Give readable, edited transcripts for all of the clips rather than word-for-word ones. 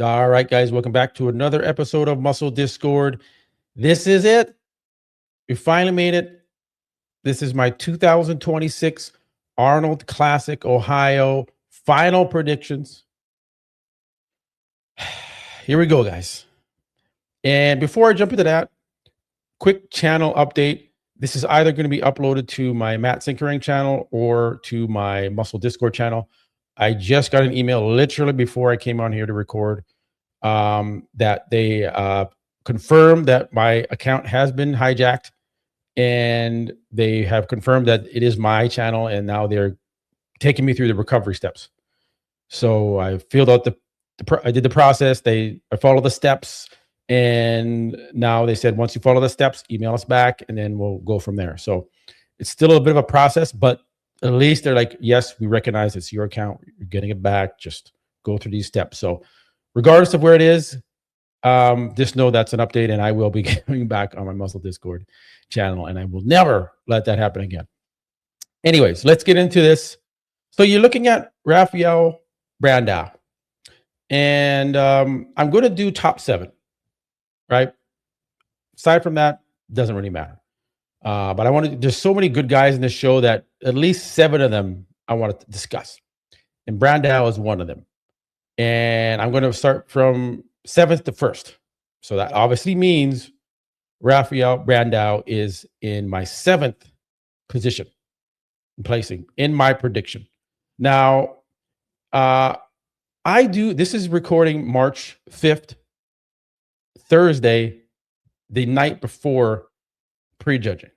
All right, guys, welcome back to another episode of Muscle Discord. This is it. We finally made it. This is my 2026 Arnold Classic Ohio final predictions. Here we go, guys. And before I jump into that, quick channel update. This is either going to be uploaded to my Matt Sinkering channel or to my Muscle Discord channel. I just got an email literally before I came on here to record that they confirmed that my account has been hijacked, and they have confirmed that it is my channel, and now they're taking me through the recovery steps. So I filled out I did the process. I followed the steps, and now they said once you follow the steps, email us back, and then we'll go from there. So it's still a bit of a process, but at least they're like, yes, we recognize it's your account. You're getting it back. Just go through these steps. So regardless of where it is, just know that's an update, and I will be going back on my Muscle Discord channel, and I will never let that happen again. Anyways, let's get into this. So you're looking at Rafael Brandao, and I'm going to do top 7, right? Aside from that, doesn't really matter. But I want to, there's so many good guys in this show that at least 7 of them I want to discuss. And Brandao is one of them. And I'm going to start from 7th to 1st. So that obviously means Rafael Brandao is in my 7th position, placing in my prediction. Now, this is recording March 5th, Thursday, the night before prejudging.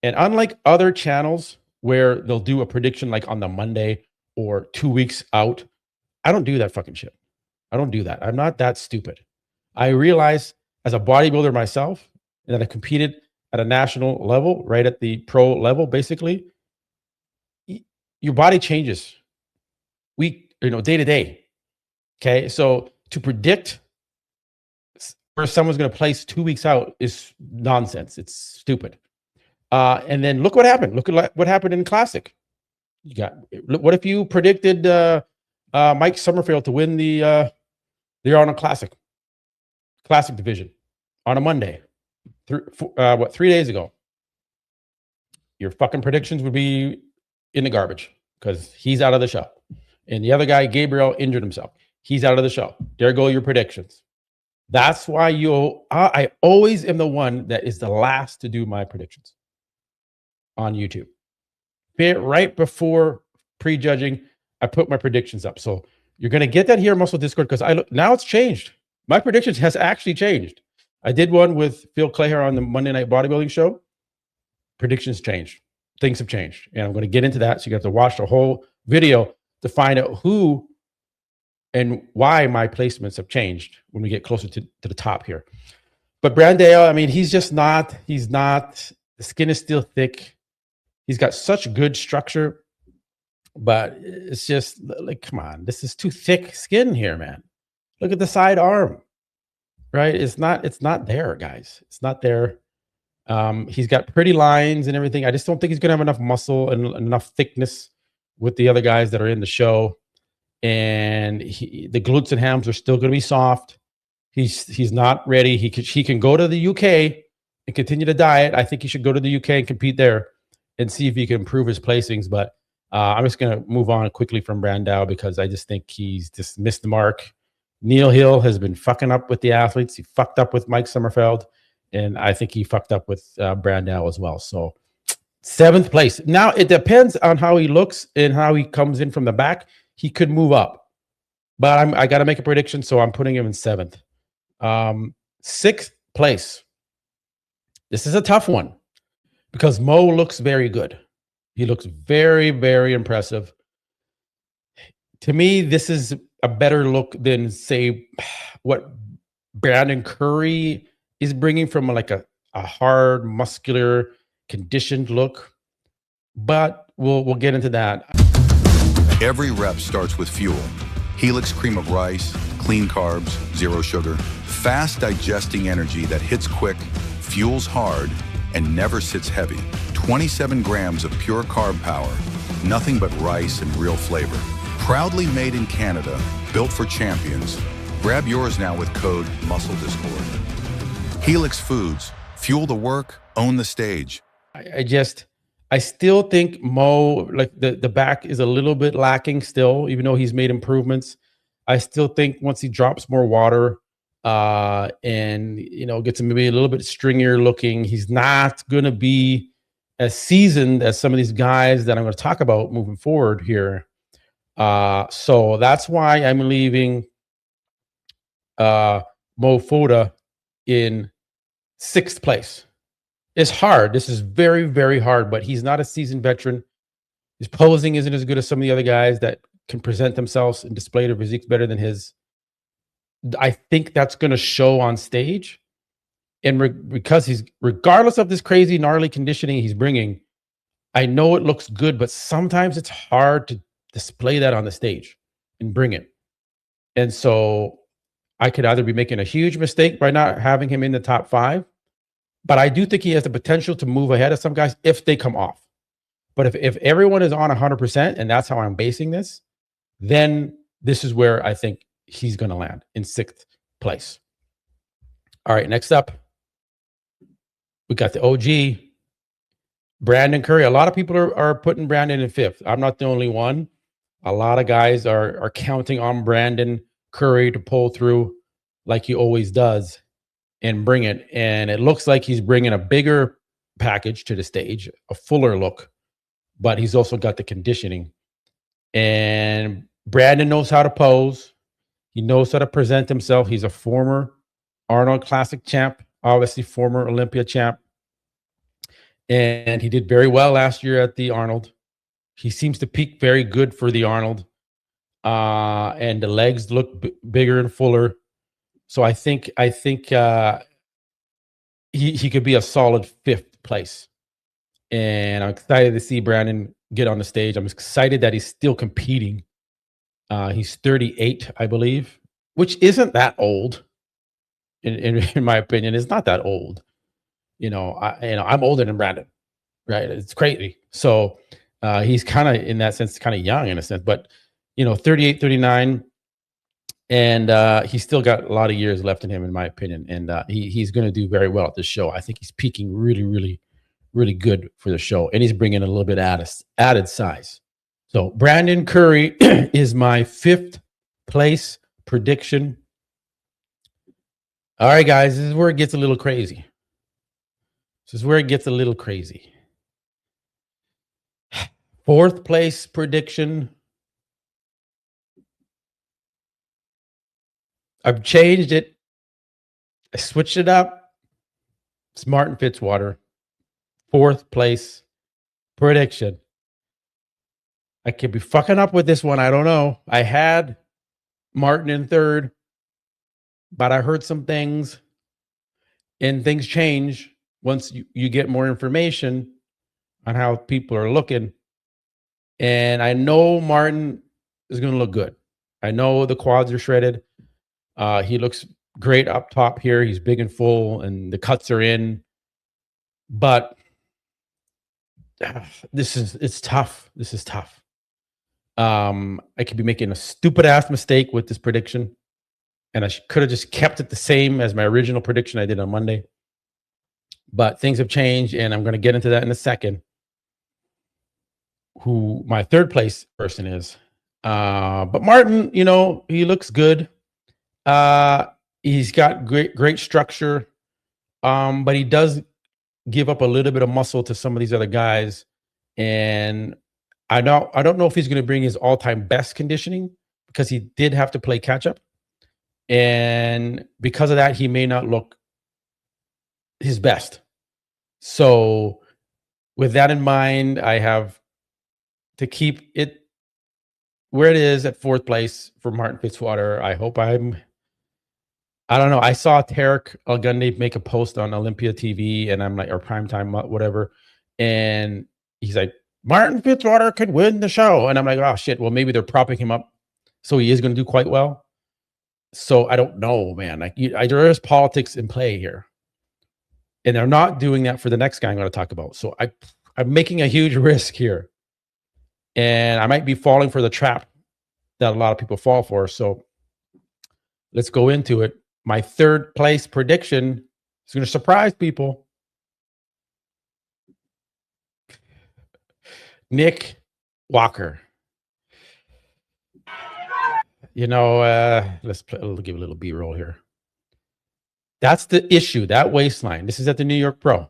And unlike other channels where they'll do a prediction like on the Monday or 2 weeks out, I don't do that fucking shit. I don't do that. I'm not that stupid. I realize as a bodybuilder myself that I competed at a national level, right at the pro level, basically, your body changes day to day. Okay. So to predict where someone's going to place 2 weeks out is nonsense. It's stupid. And then look what happened. Look at what happened in Classic. What if you predicted Mike Summerfield to win the Arnold Classic division on a Monday, 3 days ago? Your fucking predictions would be in the garbage because he's out of the show. And the other guy, Gabriel, injured himself. He's out of the show. There go your predictions. That's why I always am the one that is the last to do my predictions on YouTube. Right before prejudging, I put my predictions up. So you're going to get that here in Muscle Discord because now it's changed. My predictions has actually changed. I did one with Phil Claher on the Monday Night Bodybuilding show. Predictions changed. Things have changed. And I'm going to get into that. So you have to watch the whole video to find out who and why my placements have changed when we get closer to the top here. But Brandao, I mean, the skin is still thick. He's got such good structure, but it's just like, come on, this is too thick skin here, man. Look at the side arm, right? It's not there, guys. It's not there. He's got pretty lines and everything. I just don't think he's going to have enough muscle and enough thickness with the other guys that are in the show. And the glutes and hams are still going to be soft. He's not ready. He can go to the UK and continue to diet. I think he should go to the UK and compete there and see if he can improve his placings. But I'm just going to move on quickly from Brandao because I just think he's just missed the mark. Neil Hill has been fucking up with the athletes. He fucked up with Mike Summerfield, and I think he fucked up with Brandao as well. So 7th place. Now it depends on how he looks and how he comes in from the back. He could move up, but I got to make a prediction, so I'm putting him in 7th. 6th place. This is a tough one because Mo looks very good. He looks very, very impressive. To me, this is a better look than, say, what Brandon Curry is bringing from like a hard, muscular, conditioned look. But we'll get into that. Every rep starts with fuel. Helix cream of rice, clean carbs, zero sugar, fast digesting energy that hits quick, fuels hard, and never sits heavy. 27 grams of pure carb power, nothing but rice and real flavor. Proudly made in Canada, built for champions, Grab yours now with code MUSCLEDISCORD. Helix Foods. Fuel the work, own the stage. I still think Mo, like the back is a little bit lacking still, even though he's made improvements. I still think once he drops more water, and gets him maybe a little bit stringier looking, he's not going to be as seasoned as some of these guys that I'm going to talk about moving forward here. So that's why I'm leaving Mo Foda in 6th place. It's hard. This is very, very hard, but he's not a seasoned veteran. His posing isn't as good as some of the other guys that can present themselves and display their physiques better than his. I think that's going to show on stage. And because he's, regardless of this crazy, gnarly conditioning he's bringing, I know it looks good, but sometimes it's hard to display that on the stage and bring it. And so I could either be making a huge mistake by not having him in the top 5, but I do think he has the potential to move ahead of some guys if they come off. But if everyone is on 100%, and that's how I'm basing this, then this is where I think he's going to land, in 6th place. All right, next up, we got the OG, Brandon Curry. A lot of people are putting Brandon in 5th. I'm not the only one. A lot of guys are counting on Brandon Curry to pull through like he always does and bring it. And it looks like he's bringing a bigger package to the stage, a fuller look, but he's also got the conditioning. And Brandon knows how to pose. He knows how to present himself. He's a former Arnold Classic champ, obviously former Olympia champ. And he did very well last year at the Arnold. He seems to peak very good for the Arnold. And the legs look bigger and fuller. So I think he could be a solid 5th place. And I'm excited to see Brandon get on the stage. I'm excited that he's still competing. He's 38, I believe, which isn't that old. In my opinion, it's not that old. I'm older than Brandon, right? It's crazy. So he's kind of, in that sense, kind of young in a sense, but 38, 39, and he's still got a lot of years left in him, in my opinion. And he's going to do very well at this show. I think he's peaking really, really, really good for the show, and he's bringing a little bit added size. So Brandon Curry is my 5th place prediction. All right, guys, this is where it gets a little crazy. This is where it gets a little crazy. 4th place prediction. I've changed it. I switched it up. It's Martin Fitzwater. 4th place prediction. I could be fucking up with this one. I don't know. I had Martin in 3rd, but I heard some things, and things change once you get more information on how people are looking. And I know Martin is going to look good. I know the quads are shredded. He looks great up top here. He's big and full, and the cuts are in. But it's tough. This is tough. I could be making a stupid ass mistake with this prediction, and I could have just kept it the same as my original prediction I did on Monday. But things have changed, and I'm going to get into that in a second. Who my 3rd place person is. But Martin, he looks good. He's got great structure. But he does give up a little bit of muscle to some of these other guys. And I don't know if he's going to bring his all-time best conditioning, because he did have to play catch up. And because of that, he may not look his best. So with that in mind, I have to keep it where it is at 4th place for Martin Fitzwater. I hope I don't know. I saw Tarek Al-Gundy make a post on Olympia TV, and I'm like, or Primetime, whatever. And he's like, Martin Fitzwater could win the show. And I'm like, oh shit. Well, maybe they're propping him up, so he is going to do quite well. So I don't know, man. Like, there is politics in play here, and they're not doing that for the next guy I'm going to talk about. So I'm making a huge risk here, and I might be falling for the trap that a lot of people fall for. So let's go into it. My third place prediction is going to surprise people. Nick Walker. You know, let's give a little B-roll here. That's the issue, that waistline. This is at the New York Pro.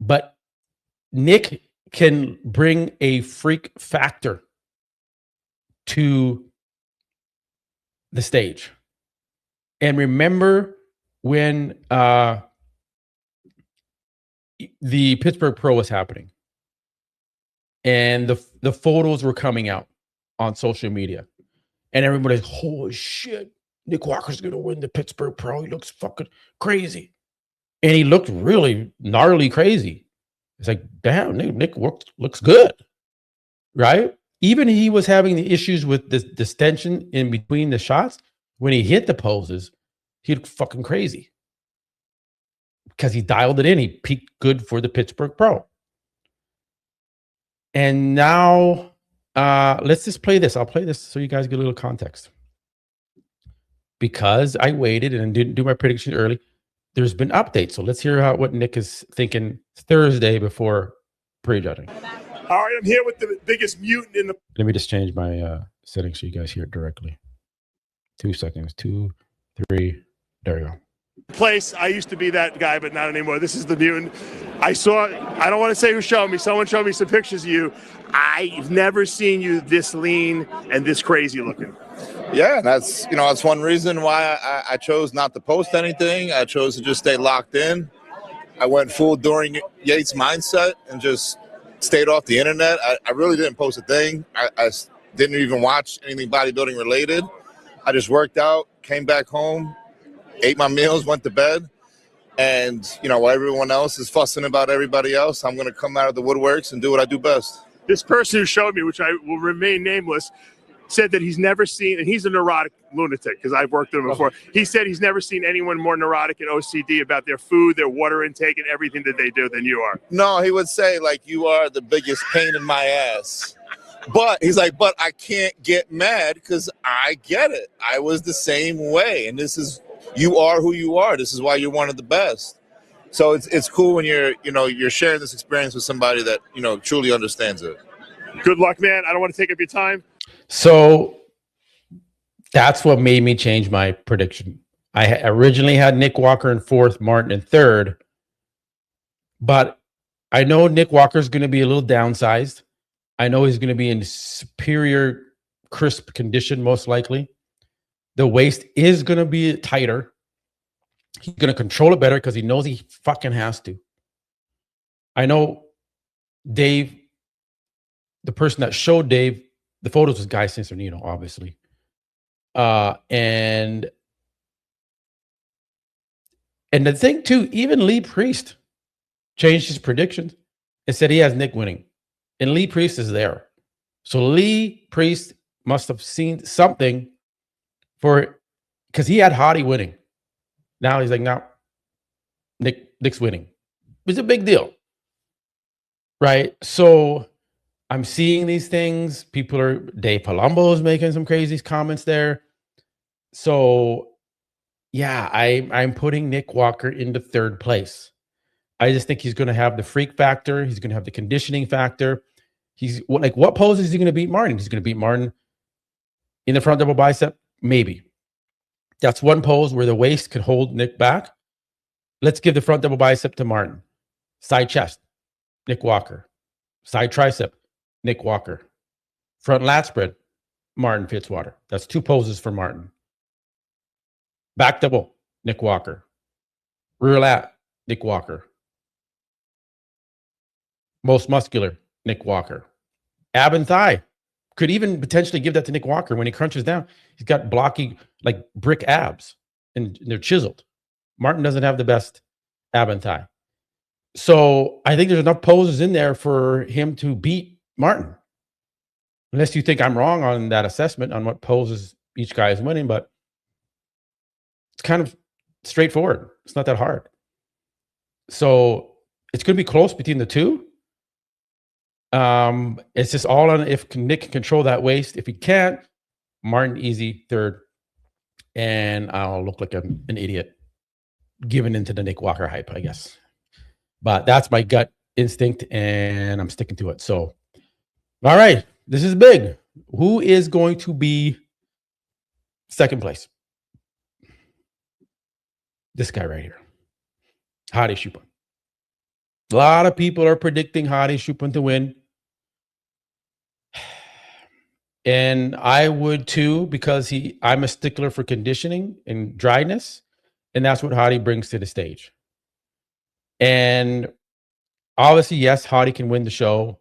But Nick can bring a freak factor to the stage. And remember when the Pittsburgh Pro was happening and the photos were coming out on social media and everybody's, holy shit, Nick Walker's going to win the Pittsburgh Pro. He looks fucking crazy. And he looked really gnarly crazy. It's like, damn, Nick looks good, right? Even he was having the issues with this distension in between the shots. When he hit the poses, he looked fucking crazy because he dialed it in. He peaked good for the Pittsburgh Pro. And now let's just play this. I'll play this so you guys get a little context. Because I waited and didn't do my prediction early, there's been updates. So let's hear what Nick is thinking Thursday before prejudging. All right, I'm here with the biggest mutant in the... Let me just change my settings so you guys hear it directly. 2 seconds. 2, 3. There we go. Place. I used to be that guy, but not anymore. This is the mutant. I don't want to say who showed me. Someone showed me some pictures of you. I've never seen you this lean and this crazy looking. Yeah, that's one reason why I chose not to post anything. I chose to just stay locked in. I went full Dorian Yates mindset and just stayed off the internet. I really didn't post a thing. I didn't even watch anything bodybuilding related. I just worked out, came back home, ate my meals, went to bed. And, while everyone else is fussing about everybody else, I'm going to come out of the woodworks and do what I do best. This person who showed me, which I will remain nameless, said that he's never seen, and he's a neurotic lunatic because I've worked with him before. He said he's never seen anyone more neurotic and OCD about their food, their water intake, and everything that they do than you are. No, he would say, you are the biggest pain in my ass. But he's like, but I can't get mad because I get it. I was the same way. And you are who you are. This is why you're one of the best. So it's cool when you're sharing this experience with somebody that, truly understands it. Good luck, man. I don't want to take up your time. So that's what made me change my prediction. I originally had Nick Walker in 4th, Martin in 3rd. But I know Nick Walker's going to be a little downsized. I know he's going to be in superior, crisp condition, most likely. The waist is going to be tighter. He's going to control it better because he knows he fucking has to. I know Dave, the person that showed Dave the photos was Guy Cincernino, obviously. And the thing too, even Lee Priest changed his predictions and said he has Nick winning. And Lee Priest is there. So Lee Priest must have seen something because he had Hottie winning. Now he's like, no, Nick's winning. It's a big deal. Right? So I'm seeing these things. Dave Palumbo is making some crazy comments there. So yeah, I'm putting Nick Walker into 3rd place. I just think he's going to have the freak factor. He's going to have the conditioning factor. What pose is he going to beat Martin? He's going to beat Martin in the front double bicep? Maybe. That's one pose where the waist could hold Nick back. Let's give the front double bicep to Martin. Side chest, Nick Walker. Side tricep, Nick Walker. Front lat spread, Martin Fitzwater. That's 2 poses for Martin. Back double, Nick Walker. Rear lat, Nick Walker. Most muscular, Nick Walker. Ab and thigh. Could even potentially give that to Nick Walker when he crunches down. He's got blocky, brick abs, and they're chiseled. Martin doesn't have the best ab and thigh. So I think there's enough poses in there for him to beat Martin. Unless you think I'm wrong on that assessment on what poses each guy is winning, but it's kind of straightforward. It's not that hard. So it's going to be close between the two. It's just all on if Nick can control that waist. If he can't, Martin easy 3rd, and I'll look like an idiot giving into the Nick Walker hype, I guess. But that's my gut instinct, and I'm sticking to it. So, all right, this is big. Who is going to be second place? This guy right here, Hadi Choopan. A lot of people are predicting Hadi Choopan to win. And I would too, because I'm a stickler for conditioning and dryness. And that's what Hadi brings to the stage. And obviously, yes, Hadi can win the show.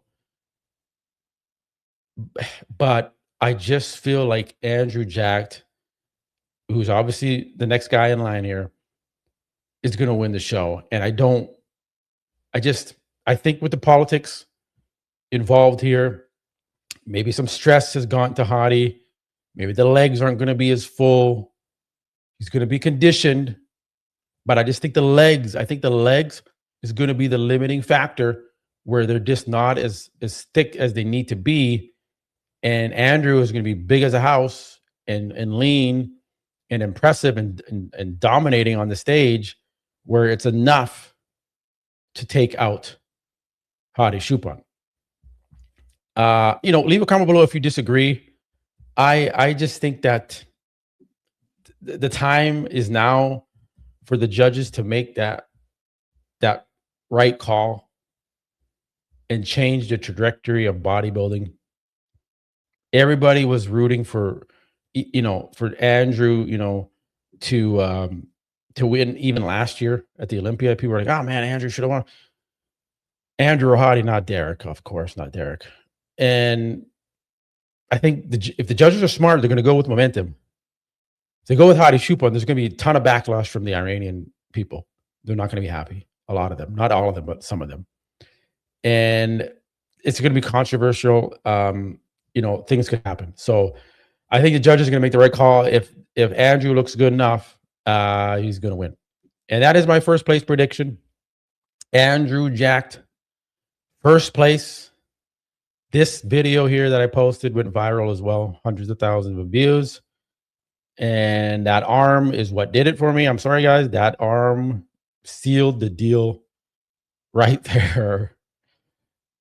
But I just feel like Andrew Jacked, who's obviously the next guy in line here, is going to win the show. And I think with the politics involved here, maybe some stress has gone to Hadi. Maybe the legs aren't going to be as full. He's going to be conditioned. But I just think the legs is going to be the limiting factor where they're just not as thick as they need to be. And Andrew is going to be big as a house and lean and impressive and dominating on the stage, where it's enough to take out Hadi Choopan. Leave a comment below if you disagree. I just think that the time is now for the judges to make that right call and change the trajectory of bodybuilding. Everybody was rooting for Andrew, to win even last year at the Olympia. People were like, "Oh man, Andrew should have won." Andrew or Hadi, not Derek, of course, not Derek. And I think if the judges are smart, they're going to go with momentum. If they go with Hadi Choopan, there's going to be a ton of backlash from the Iranian people. They're not going to be happy. A lot of them, not all of them, but some of them. And it's going to be controversial. Things could happen. So I think the judges are going to make the right call. If Andrew looks good enough, he's going to win. And that is my first place prediction. Andrew Jacked, first place. This video here that I posted went viral as well. Hundreds of thousands of views. And that arm is what did it for me. I'm sorry, guys. That arm sealed the deal right there.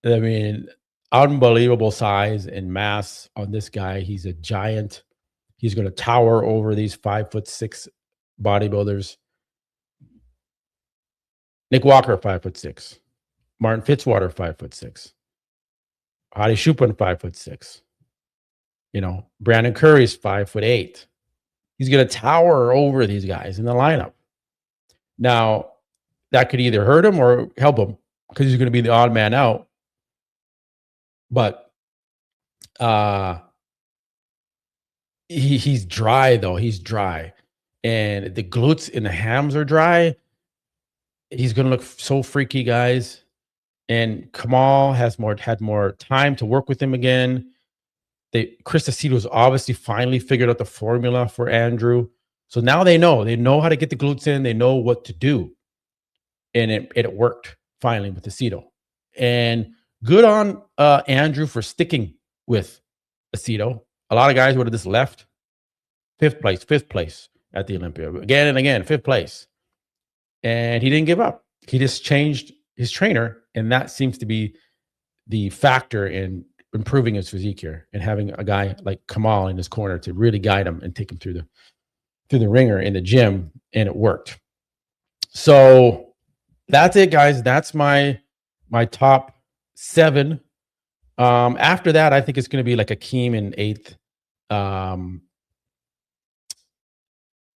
I mean, unbelievable size and mass on this guy. He's a giant. He's going to tower over these 5'6" bodybuilders. Nick Walker, 5'6". Martin Fitzwater, 5'6". Hadi Choopan, 5'6". Brandon Curry's 5'8". He's going to tower over these guys in the lineup. Now, that could either hurt him or help him because he's going to be the odd man out. But he's dry, though. He's dry. And the glutes and the hams are dry. He's going to look so freaky, guys. And Kamal had more time to work with him again. Chris Aceto's obviously finally figured out the formula for Andrew. So now they know how to get the glutes in. They know what to do. And it worked finally with Aceto. And good on Andrew for sticking with Aceto. A lot of guys would have just left. Fifth place at the Olympia. Again and again, fifth place. And he didn't give up. He just changed his trainer. And that seems to be the factor in improving his physique here and having a guy like Kamal in his corner to really guide him and take him through the ringer in the gym. And it worked. So that's it, guys. That's my top 7. After that, I think it's going to be like Akeem in 8th.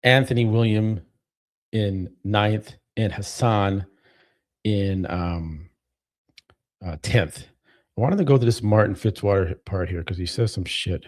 Anthony William in 9th, and Hassan in 10th. I wanted to go to this Martin Fitzwater part here because he says some shit.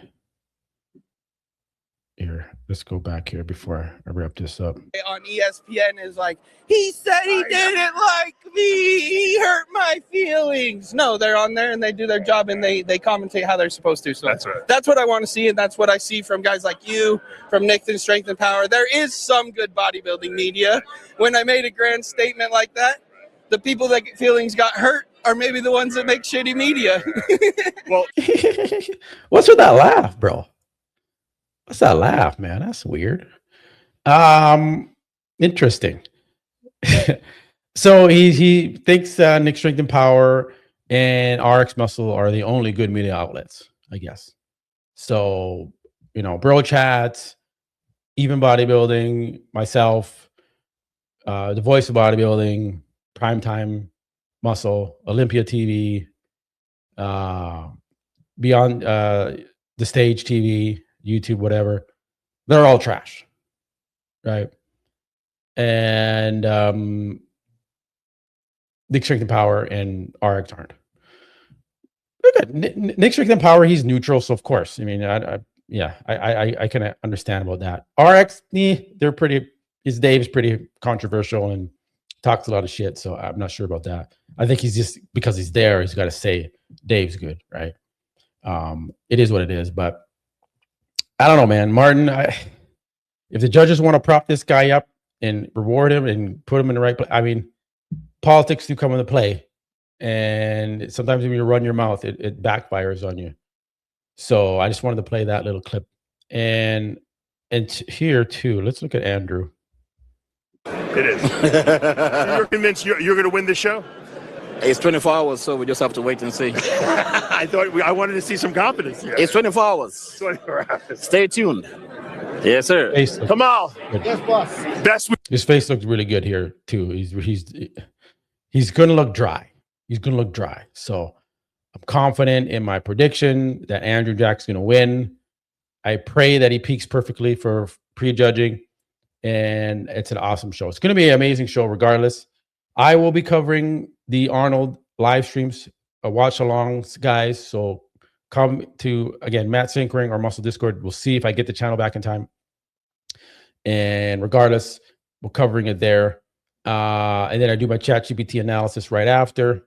Here, let's go back here before I wrap this up. On ESPN is like, he said he didn't like me. He hurt my feelings. No, they're on there and they do their job and they commentate how they're supposed to. So That's right. That's what I want to see, and that's what I see from guys like you, from Nathan Strength and Power. There is some good bodybuilding media. When I made a grand statement like that, the people that get feelings got hurt are maybe the ones that make shitty media. Well, what's with that laugh, bro? What's that laugh, man? That's weird. Interesting. So he thinks Nick Strength and Power and RX Muscle are the only good media outlets, I guess. So, Bro Chats, Even Bodybuilding, myself, the Voice of Bodybuilding, Primetime Muscle, Olympia TV, Beyond the Stage TV, YouTube, whatever. They're all trash, right? And Nick Strength and Power and RX aren't. Nick Strength and Power, he's neutral, so of course. I mean, I can understand about that. RX, they're pretty. Dave's pretty controversial and talks a lot of shit, so I'm not sure about that. I think he's just because he's there, he's got to say Dave's good, right? It is what it is, but I don't know, man. Martin, if the judges want to prop this guy up and reward him and put him in the right place, I mean, politics do come into play. And sometimes when you run your mouth, it backfires on you. So I just wanted to play that little clip. And here too, let's look at Andrew. It is. So you're convinced you're going to win the show? It's 24 hours, so we just have to wait and see. I wanted to see some confidence here. It's 24 hours. 24 hours. Stay tuned. Yes, sir. Come on. Yes, boss. Best. His face looks really good here too. He's going to look dry. He's going to look dry. So I'm confident in my prediction that Andrew Jack's going to win. I pray that he peaks perfectly for prejudging, and it's an awesome show. It's going to be an amazing show regardless. I will be covering the Arnold live streams, watch alongs, guys. So come to, again, Matt Sinkering or Muscle Discord. We'll see if I get the channel back in time. And regardless, we're covering it there. And then I do my ChatGPT analysis right after.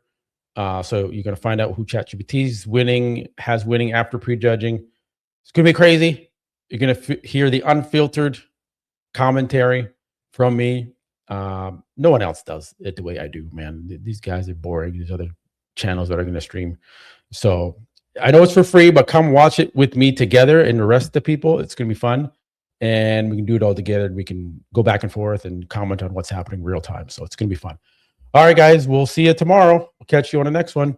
So you're going to find out who ChatGPT's has winning after prejudging. It's going to be crazy. You're going to hear the unfiltered commentary from me. No one else does it the way I do, man. These guys are boring. These other channels that are going to stream. So I know it's for free, but come watch it with me together and the rest of the people. It's going to be fun. And we can do it all together. We can go back and forth and comment on what's happening real time. So it's going to be fun. All right, guys, we'll see you tomorrow. We'll catch you on the next one.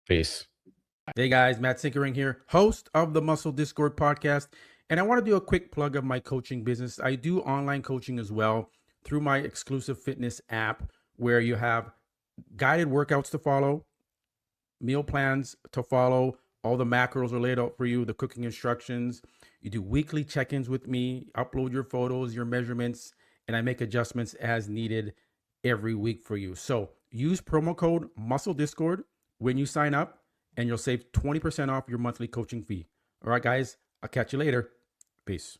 Peace. Hey, guys, Matt Sinkering here, host of the Muscle Discord podcast. And I want to do a quick plug of my coaching business. I do online coaching as well through my exclusive fitness app, where you have guided workouts to follow, meal plans to follow. All the macros are laid out for you, the cooking instructions. You do weekly check-ins with me, upload your photos, your measurements, and I make adjustments as needed every week for you. So use promo code Muscle Discord when you sign up, and you'll save 20% off your monthly coaching fee. All right, guys, I'll catch you later. Peace.